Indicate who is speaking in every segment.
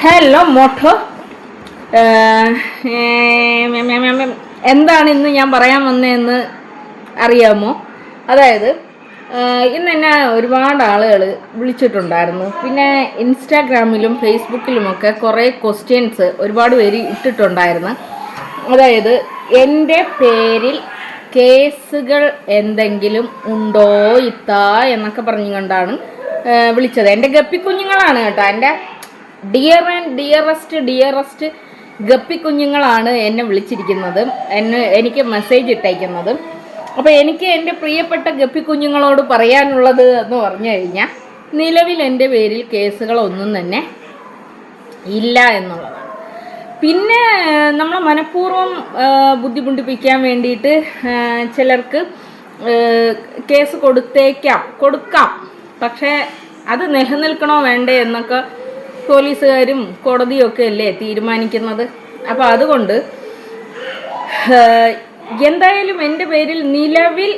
Speaker 1: Hello motto. എന്താണ് ഇന്ന് ഞാൻ പറയാൻ വന്നതെന്ന് അറിയാമോ? അതായത് ഇന്ന് എന്നെ ഒരുപാട് ആളുകൾ വിളിച്ചിട്ടുണ്ടായിരുന്നു. പിന്നെ ഇൻസ്റ്റാഗ്രാമിലും ഫേസ്ബുക്കിലുമൊക്കെ കുറേ ക്വസ്റ്റ്യൻസ് ഒരുപാട് പേര് ഇട്ടിട്ടുണ്ടായിരുന്നു. അതായത് എൻ്റെ പേരിൽ കേസുകൾ എന്തെങ്കിലും ഉണ്ടോ ഇത്താ എന്നൊക്കെ പറഞ്ഞുകൊണ്ടാണ് വിളിച്ചത്. എൻ്റെ ഗപ്പിക്കുഞ്ഞുങ്ങളാണ് കേട്ടോ, എൻ്റെ ഡിയർ ആൻഡ് ഡിയറസ്റ്റ് ഗപ്പിക്കുഞ്ഞുങ്ങളാണ് എന്നെ വിളിച്ചിരിക്കുന്നത്, എനിക്ക് മെസ്സേജ് ഇട്ടേക്കുന്നത്. അപ്പോൾ എനിക്ക് എൻ്റെ പ്രിയപ്പെട്ട ഗപ്പിക്കുഞ്ഞുങ്ങളോട് പറയാനുള്ളത് എന്ന് പറഞ്ഞു കഴിഞ്ഞാൽ, നിലവിൽ എൻ്റെ പേരിൽ കേസുകളൊന്നും തന്നെ ഇല്ല എന്നുള്ളതാണ്. പിന്നെ നമ്മൾ മനഃപൂർവ്വം ബുദ്ധിമുട്ടിപ്പിക്കാൻ വേണ്ടിയിട്ട് ചിലർക്ക് കേസ് കൊടുക്കാം. പക്ഷേ അത് നിലനിൽക്കണോ വേണ്ടേ എന്നൊക്കെ പോലീസുകാരും കോടതിയും ഒക്കെ അല്ലേ തീരുമാനിക്കുന്നത്. അപ്പോൾ അതുകൊണ്ട് എന്തായാലും എൻ്റെ പേരിൽ നിലവിൽ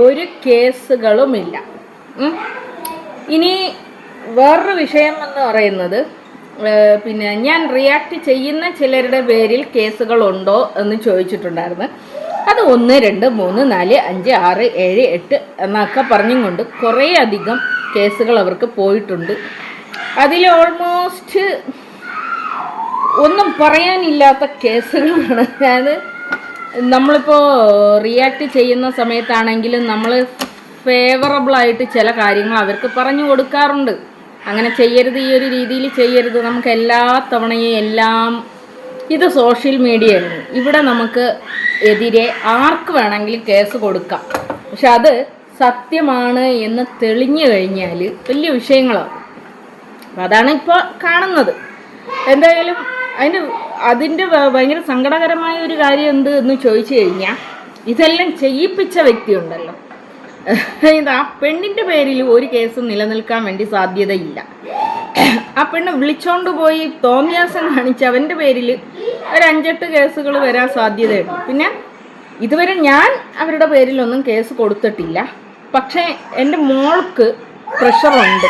Speaker 1: ഒരു കേസുകളുമില്ല. ഇനി വേറൊരു വിഷയം എന്ന് പറയുന്നത്, പിന്നെ ഞാൻ റിയാക്ട് ചെയ്യുന്ന ചിലരുടെ പേരിൽ കേസുകളുണ്ടോ എന്ന് ചോദിച്ചിട്ടുണ്ടായിരുന്നു. അത് 1, 2, 3, 4, 5, 6, 7, 8 എന്നൊക്കെ പറഞ്ഞും കൊണ്ട് കുറേ അധികം കേസുകൾ അവർക്ക് പോയിട്ടുണ്ട്. അതിൽ ഓൾമോസ്റ്റ് ഒന്നും പറയാനില്ലാത്ത കേസുകളാണ്. അതായത് നമ്മളിപ്പോൾ റിയാക്ട് ചെയ്യുന്ന സമയത്താണെങ്കിലും നമ്മൾ ഫേവറബിളായിട്ട് ചില കാര്യങ്ങൾ അവർക്ക് പറഞ്ഞു കൊടുക്കാറുണ്ട്. അങ്ങനെ ചെയ്യരുത്, ഈ ഒരു രീതിയിൽ ചെയ്യരുത്. നമുക്ക് എല്ലാ തവണയും എല്ലാം ഇത് സോഷ്യൽ മീഡിയയാണ്. ഇവിടെ നമുക്ക് എതിരെ ആർക്ക് വേണമെങ്കിലും കേസ് കൊടുക്കാം. പക്ഷെ അത് സത്യമാണ് എന്ന് തെളിഞ്ഞു കഴിഞ്ഞാൽ വലിയ വിഷയങ്ങളാണ്. അതാണ് ഇപ്പോൾ കാണുന്നത്. എന്തായാലും അതിൻ്റെ ഭയങ്കര സങ്കടകരമായ ഒരു കാര്യം എന്ത് എന്ന് ചോദിച്ചു കഴിഞ്ഞാൽ, ഇതെല്ലാം ചെയ്യിപ്പിച്ച വ്യക്തിയുണ്ടല്ലോ, ആ പെണ്ണിൻ്റെ പേരിൽ ഒരു കേസും നിലനിൽക്കാൻ വേണ്ടി സാധ്യതയില്ല. ആ പെണ്ണ് വിളിച്ചോണ്ട് പോയി തോന്നിയാസം കാണിച്ച് അവൻ്റെ പേരിൽ ഒരു 5-8 കേസുകൾ വരാൻ സാധ്യതയുണ്ട്. പിന്നെ ഇതുവരെ ഞാൻ അവരുടെ പേരിലൊന്നും കേസ് കൊടുത്തിട്ടില്ല. പക്ഷേ എൻ്റെ മോൾക്ക് പ്രഷറുണ്ട്.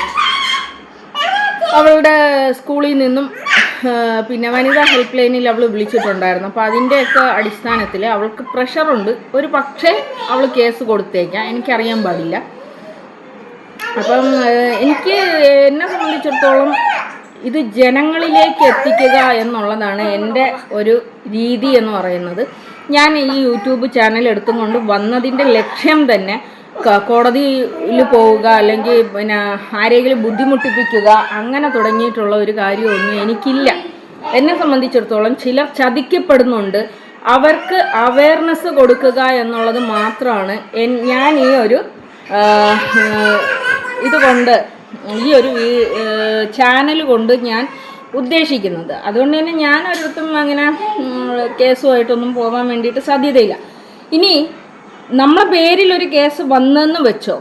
Speaker 1: അവളുടെ സ്കൂളിൽ നിന്നും പിന്നെ വനിതാ ഹെൽപ്പ് ലൈനിൽ അവൾ വിളിച്ചിട്ടുണ്ടായിരുന്നു. അപ്പോൾ അതിൻ്റെയൊക്കെ അടിസ്ഥാനത്തിൽ അവൾക്ക് പ്രഷറുണ്ട്. ഒരു പക്ഷേ അവൾ കേസ് കൊടുത്തേക്കാം, എനിക്കറിയാൻ പാടില്ല. അപ്പം എന്നെ സംബന്ധിച്ചിടത്തോളം ഇത് ജനങ്ങളിലേക്ക് എത്തിക്കുക എന്നുള്ളതാണ് എൻ്റെ ഒരു രീതി എന്ന് പറയുന്നത്. ഞാൻ ഈ യൂട്യൂബ് ചാനൽ എടുത്തും കൊണ്ട് വന്നതിൻ്റെ ലക്ഷ്യം തന്നെ കോടതിയിൽ പോവുക, അല്ലെങ്കിൽ പിന്നെ ആരെങ്കിലും ബുദ്ധിമുട്ടിപ്പിക്കുക, അങ്ങനെ തുടങ്ങിയിട്ടുള്ള ഒരു കാര്യമൊന്നും എനിക്കില്ല. എന്നെ സംബന്ധിച്ചിടത്തോളം ചിലർ ചതിക്കപ്പെടുന്നുണ്ട്, അവർക്ക് അവയർനെസ് കൊടുക്കുക എന്നുള്ളത് മാത്രമാണ് ഞാൻ ഈ ഒരു ഇതുകൊണ്ട്, ഈ ഒരു ചാനൽ കൊണ്ട് ഞാൻ ഉദ്ദേശിക്കുന്നത്. അതുകൊണ്ട് തന്നെ ഞാൻ ഒരിടത്തും അങ്ങനെ കേസുമായിട്ടൊന്നും പോകാൻ വേണ്ടിയിട്ട് സാധ്യതയില്ല. ഇനി നമ്മളെ പേരിൽ ഒരു കേസ് വന്നെന്ന് വെച്ചോ,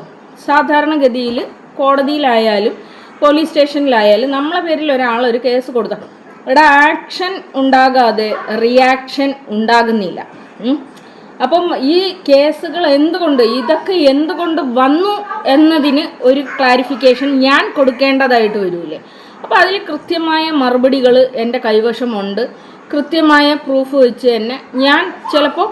Speaker 1: സാധാരണഗതിയിൽ കോടതിയിലായാലും പോലീസ് സ്റ്റേഷനിലായാലും നമ്മളെ പേരിൽ ഒരാളൊരു കേസ് കൊടുത്താൽ ഇവിടെ ആക്ഷൻ ഉണ്ടാകാതെ റിയാക്ഷൻ ഉണ്ടാകുന്നില്ല. അപ്പം ഈ കേസുകൾ ഇതൊക്കെ എന്തുകൊണ്ട് വന്നു എന്നതിന് ഒരു ക്ലാരിഫിക്കേഷൻ ഞാൻ കൊടുക്കേണ്ടതായിട്ട് വരില്ലേ. അപ്പോൾ അതിൽ കൃത്യമായ മറുപടികൾ എൻ്റെ കൈവശമുണ്ട്. കൃത്യമായ പ്രൂഫ് വെച്ച് തന്നെ ഞാൻ ചിലപ്പോൾ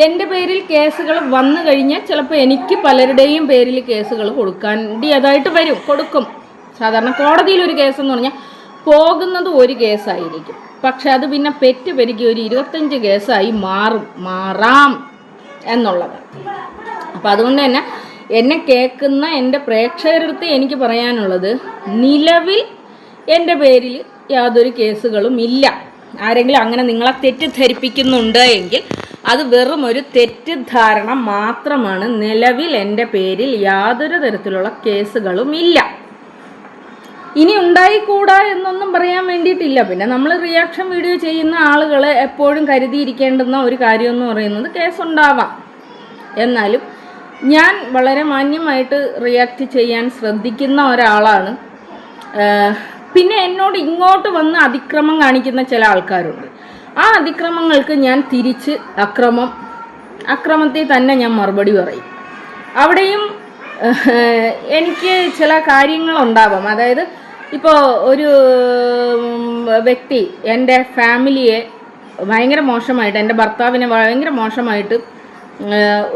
Speaker 1: എൻ്റെ പേരിൽ കേസുകൾ വന്നു കഴിഞ്ഞാൽ ചിലപ്പോൾ എനിക്ക് പലരുടെയും പേരിൽ കേസുകൾ കൊടുക്കേണ്ടതായിട്ട് കൊടുക്കും. സാധാരണ കോടതിയിലൊരു കേസെന്ന് പറഞ്ഞാൽ പോകുന്നത് ഒരു കേസായിരിക്കും, പക്ഷെ അത് പിന്നെ പെരുകി ഒരു 25 കേസായി മാറാം എന്നുള്ളത്. അപ്പം അതുകൊണ്ട് തന്നെ എന്നെ കേൾക്കുന്ന എൻ്റെ പ്രേക്ഷകരടുത്ത് എനിക്ക് പറയാനുള്ളത്, നിലവിൽ എൻ്റെ പേരിൽ യാതൊരു കേസുകളും ഇല്ല. ആരെങ്കിലും അങ്ങനെ നിങ്ങളെ തെറ്റിദ്ധരിപ്പിക്കുന്നുണ്ട് എങ്കിൽ അത് വെറും ഒരു തെറ്റിദ്ധാരണ മാത്രമാണ്. നിലവിൽ എൻ്റെ പേരിൽ യാതൊരു തരത്തിലുള്ള കേസുകളും ഇല്ല. ഇനി ഉണ്ടായിക്കൂടാ എന്നൊന്നും പറയാൻ വേണ്ടിയിട്ടില്ല. പിന്നെ നമ്മൾ റിയാക്ഷൻ വീഡിയോ ചെയ്യുന്ന ആളുകൾ എപ്പോഴും കരുതിയിരിക്കേണ്ടുന്ന ഒരു കാര്യം എന്ന് പറയുന്നത്, കേസുണ്ടാവാം. എന്നാലും ഞാൻ വളരെ മാന്യമായിട്ട് റിയാക്ട് ചെയ്യാൻ ശ്രദ്ധിക്കുന്ന ഒരാളാണ്. പിന്നെ എന്നോട് ഇങ്ങോട്ട് വന്ന് അതിക്രമം കാണിക്കുന്ന ചില ആൾക്കാരുണ്ട്. ആ അതിക്രമങ്ങൾക്ക് ഞാൻ തിരിച്ച് അക്രമത്തിൽ തന്നെ ഞാൻ മറുപടി പറയും. അവിടെയും എനിക്ക് ചില കാര്യങ്ങളുണ്ടാവാം. അതായത് ഇപ്പോൾ ഒരു വ്യക്തി എൻ്റെ ഫാമിലിയെ ഭയങ്കര മോശമായിട്ട്, എൻ്റെ ഭർത്താവിനെ ഭയങ്കര മോശമായിട്ട്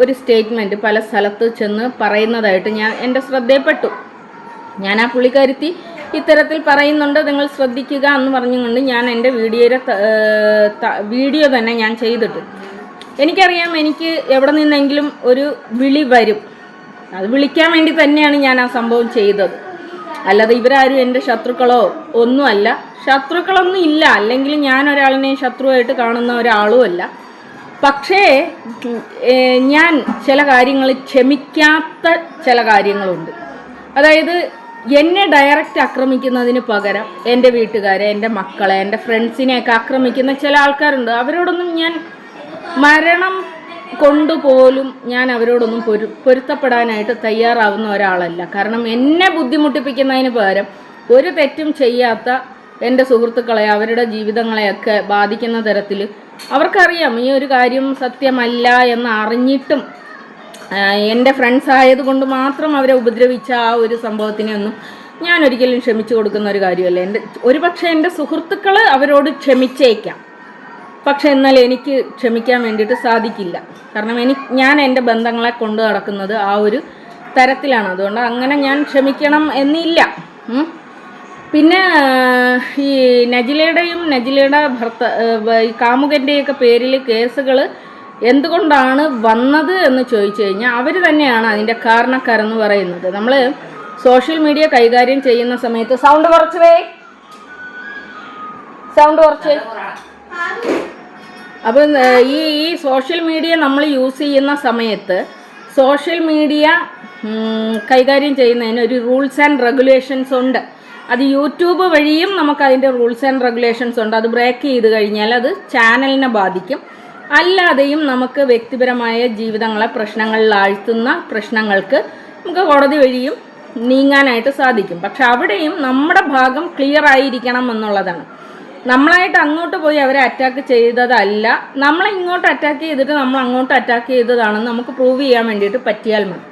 Speaker 1: ഒരു സ്റ്റേറ്റ്മെൻറ്റ് പല സ്ഥലത്ത് ചെന്ന് പറയുന്നതായിട്ട് എൻ്റെ ശ്രദ്ധയിൽപ്പെട്ടു. ഞാൻ ആ പുള്ളിക്കാരുത്തി ഇത്തരത്തിൽ പറയുന്നുണ്ട്, നിങ്ങൾ ശ്രദ്ധിക്കുക എന്ന് പറഞ്ഞുകൊണ്ട് ഞാൻ എൻ്റെ വീഡിയോ തന്നെ ഞാൻ ചെയ്തിട്ട്, എനിക്കറിയാം എനിക്ക് എവിടെ നിന്നെങ്കിലും ഒരു വിളി വരും. അത് വിളിക്കാൻ വേണ്ടി തന്നെയാണ് ഞാൻ ആ സംഭവം ചെയ്തത്. അല്ലാതെ ഇവരാരും എൻ്റെ ശത്രുക്കളോ ഒന്നുമല്ല. ശത്രുക്കളൊന്നും ഇല്ല, അല്ലെങ്കിൽ ഞാൻ ഒരാളിനെ ശത്രുവായിട്ട് കാണുന്ന ഒരാളുമല്ല. പക്ഷേ ഞാൻ ചില കാര്യങ്ങൾ ക്ഷമിക്കാത്ത ചില കാര്യങ്ങളുണ്ട്. അതായത് എന്നെ ഡയറക്റ്റ് ആക്രമിക്കുന്നതിന് പകരം എൻ്റെ വീട്ടുകാരെ, എൻ്റെ മക്കളെ, എൻ്റെ ഫ്രണ്ട്സിനെയൊക്കെ ആക്രമിക്കുന്ന ചില ആൾക്കാരുണ്ട്. അവരോടൊന്നും ഞാൻ മരണം കൊണ്ടുപോലും ഞാൻ അവരോടൊന്നും പൊരുത്തപ്പെടാനായിട്ട് തയ്യാറാവുന്ന ഒരാളല്ല. കാരണം എന്നെ ബുദ്ധിമുട്ടിപ്പിക്കുന്നതിന് പകരം ഒരു തെറ്റും ചെയ്യാത്ത എൻ്റെ സുഹൃത്തുക്കളെ, അവരുടെ ജീവിതങ്ങളെയൊക്കെ ബാധിക്കുന്ന തരത്തിൽ അവർക്കറിയാം ഈ ഒരു കാര്യം സത്യമല്ല എന്ന് അറിഞ്ഞിട്ടും എൻ്റെ ഫ്രണ്ട്സ് ആയതുകൊണ്ട് മാത്രം അവരെ ഉപദ്രവിച്ച ആ ഒരു സംഭവത്തിനെയൊന്നും ഞാൻ ഒരിക്കലും ക്ഷമിച്ചു കൊടുക്കുന്ന ഒരു കാര്യമല്ല. ഒരുപക്ഷെ എൻ്റെ സുഹൃത്തുക്കൾ അവരോട് ക്ഷമിച്ചേക്കാം, പക്ഷെ എന്നാൽ എനിക്ക് ക്ഷമിക്കാൻ വേണ്ടിയിട്ട് സാധിക്കില്ല. കാരണം ഞാൻ എൻ്റെ ബന്ധങ്ങളെ കൊണ്ടു നടക്കുന്നത് ആ ഒരു തരത്തിലാണ്. അതുകൊണ്ട് അങ്ങനെ ഞാൻ ക്ഷമിക്കണം എന്നില്ല. പിന്നെ ഈ നജിലയുടെ കാമുകൻ്റെയൊക്കെ പേരിൽ കേസുകൾ എന്തുകൊണ്ടാണ് വന്നത് എന്ന് ചോദിച്ചു കഴിഞ്ഞാൽ അവർ തന്നെയാണ് അതിൻ്റെ കാരണക്കാരെന്ന് പറയുന്നത്. നമ്മൾ സോഷ്യൽ മീഡിയ കൈകാര്യം ചെയ്യുന്ന സമയത്ത് സൗണ്ട് കുറച്ച് അപ്പം ഈ സോഷ്യൽ മീഡിയ നമ്മൾ യൂസ് ചെയ്യുന്ന സമയത്ത് സോഷ്യൽ മീഡിയ കൈകാര്യം ചെയ്യുന്നതിന് ഒരു റൂൾസ് ആൻഡ് റെഗുലേഷൻസ് ഉണ്ട്. അത് യൂട്യൂബ് വഴിയും നമുക്ക് അതിൻ്റെ റൂൾസ് ആൻഡ് റെഗുലേഷൻസ് ഉണ്ട്. അത് ബ്രേക്ക് ചെയ്ത് കഴിഞ്ഞാൽ അത് ചാനലിനെ ബാധിക്കും. അല്ലാതെയും നമുക്ക് വ്യക്തിപരമായ ജീവിതങ്ങളെ പ്രശ്നങ്ങളിൽ ആഴ്ത്തുന്ന പ്രശ്നങ്ങൾക്ക് നമുക്ക് കോടതി വഴിയും നീങ്ങാനായിട്ട് സാധിക്കും. പക്ഷെ അവിടെയും നമ്മുടെ ഭാഗം ക്ലിയർ ആയിരിക്കണം എന്നുള്ളതാണ്. നമ്മളായിട്ട് അങ്ങോട്ട് പോയി അവരെ അറ്റാക്ക് ചെയ്തതല്ല, നമ്മളെ ഇങ്ങോട്ട് അറ്റാക്ക് ചെയ്തിട്ട് നമ്മൾ അങ്ങോട്ട് അറ്റാക്ക് ചെയ്തതാണെന്ന് നമുക്ക് പ്രൂവ് ചെയ്യാൻ വേണ്ടിയിട്ട് പറ്റിയാൽ മതി.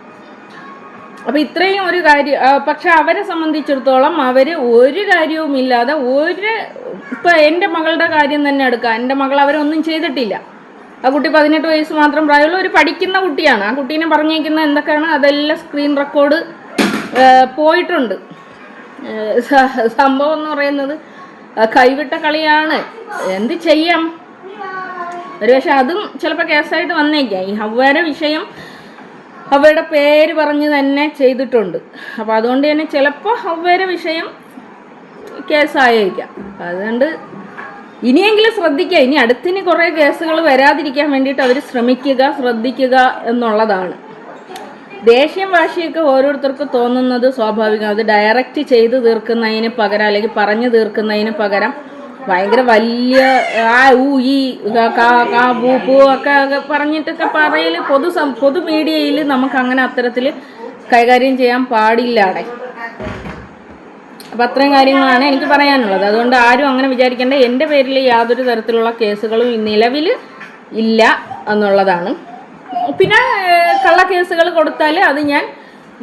Speaker 1: അപ്പോൾ ഇത്രയും ഒരു കാര്യം. പക്ഷെ അവരെ സംബന്ധിച്ചിടത്തോളം അവർ ഒരു കാര്യവുമില്ലാതെ ഇപ്പോൾ എൻ്റെ മകളുടെ കാര്യം തന്നെ എടുക്കുക. എൻ്റെ മകൾ അവരൊന്നും ചെയ്തിട്ടില്ല. ആ കുട്ടി 18 വയസ്സ് മാത്രം പ്രായമുള്ള ഒരു പഠിക്കുന്ന കുട്ടിയാണ്. ആ കുട്ടീനെ പറഞ്ഞേക്കുന്ന എന്തൊക്കെയാണ് അതെല്ലാം സ്ക്രീൻ റെക്കോർഡ് പോയിട്ടുണ്ട്. സംഭവം എന്ന് പറയുന്നത് കൈവിട്ട കളിയാണ്. എന്ത് ചെയ്യാം? ഒരു പക്ഷെ അതും ചിലപ്പോൾ കേസായിട്ട് വന്നേക്കാം. ഈ ഹവ്വയുടെ വിഷയം ഹവ്വയുടെ പേര് പറഞ്ഞ് തന്നെ ചെയ്തിട്ടുണ്ട്. അപ്പോൾ അതുകൊണ്ട് തന്നെ ചിലപ്പോൾ ഹവ്വയുടെ വിഷയം കേസായേക്കാം. അതുകൊണ്ട് ഇനിയെങ്കിലും ശ്രദ്ധിക്കുക. ഇനി അടുത്തിന് കുറേ കേസുകൾ വരാതിരിക്കാൻ വേണ്ടിയിട്ട് അവർ ശ്രദ്ധിക്കുക എന്നുള്ളതാണ്. ദേഷ്യം വാശിയൊക്കെ ഓരോരുത്തർക്ക് തോന്നുന്നത് സ്വാഭാവികം. അത് ഡയറക്റ്റ് ചെയ്ത് തീർക്കുന്നതിന് പകരം അല്ലെങ്കിൽ പറഞ്ഞു തീർക്കുന്നതിന് പകരം ഭയങ്കര വലിയ ഒക്കെ പറഞ്ഞിട്ടൊക്കെ പറയൽ പൊതു മീഡിയയിൽ നമുക്ക് അങ്ങനെ അത്തരത്തിൽ കൈകാര്യം ചെയ്യാൻ പാടില്ലാടെ. അപ്പം അത്രയും കാര്യങ്ങളാണ് എനിക്ക് പറയാനുള്ളത്. അതുകൊണ്ട് ആരും അങ്ങനെ വിചാരിക്കേണ്ട എൻ്റെ പേരിൽ യാതൊരു തരത്തിലുള്ള കേസുകളും നിലവിൽ ഇല്ല എന്നുള്ളതാണ്. പിന്നെ കള്ളക്കേസുകൾ കൊടുത്താൽ അത് ഞാൻ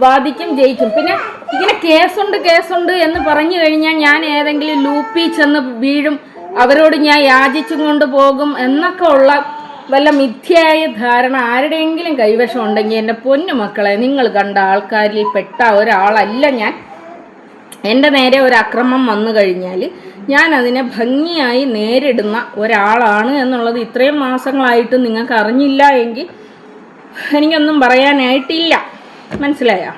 Speaker 1: വാദിക്കും, ജയിക്കും. പിന്നെ ഇങ്ങനെ കേസുണ്ട് എന്ന് പറഞ്ഞു കഴിഞ്ഞാൽ ഞാൻ ഏതെങ്കിലും ലൂപ്പിൽ ചെന്ന് വീഴും, അവരോട് ഞാൻ യാചിച്ചും കൊണ്ട് പോകും എന്നൊക്കെ ഉള്ള വല്ല മിഥ്യയായ ധാരണ ആരുടെയെങ്കിലും കൈവശം ഉണ്ടെങ്കിൽ എൻ്റെ പൊന്നു മക്കളെ, നിങ്ങൾ കണ്ട ആൾക്കാരിൽ പെട്ട ഒരാളല്ല ഞാൻ. എൻ്റെ നേരെ ഒരു അക്രമം വന്നു കഴിഞ്ഞാൽ ഞാൻ അതിനെ ഭംഗിയായി നേരിടുന്ന ഒരാളാണ് എന്നുള്ളത് ഇത്രയും മാസങ്ങളായിട്ട് നിങ്ങൾക്ക് അറിഞ്ഞില്ല എങ്കിൽ എനിക്കൊന്നും പറയാനായിട്ടില്ല. മനസ്സിലായോ?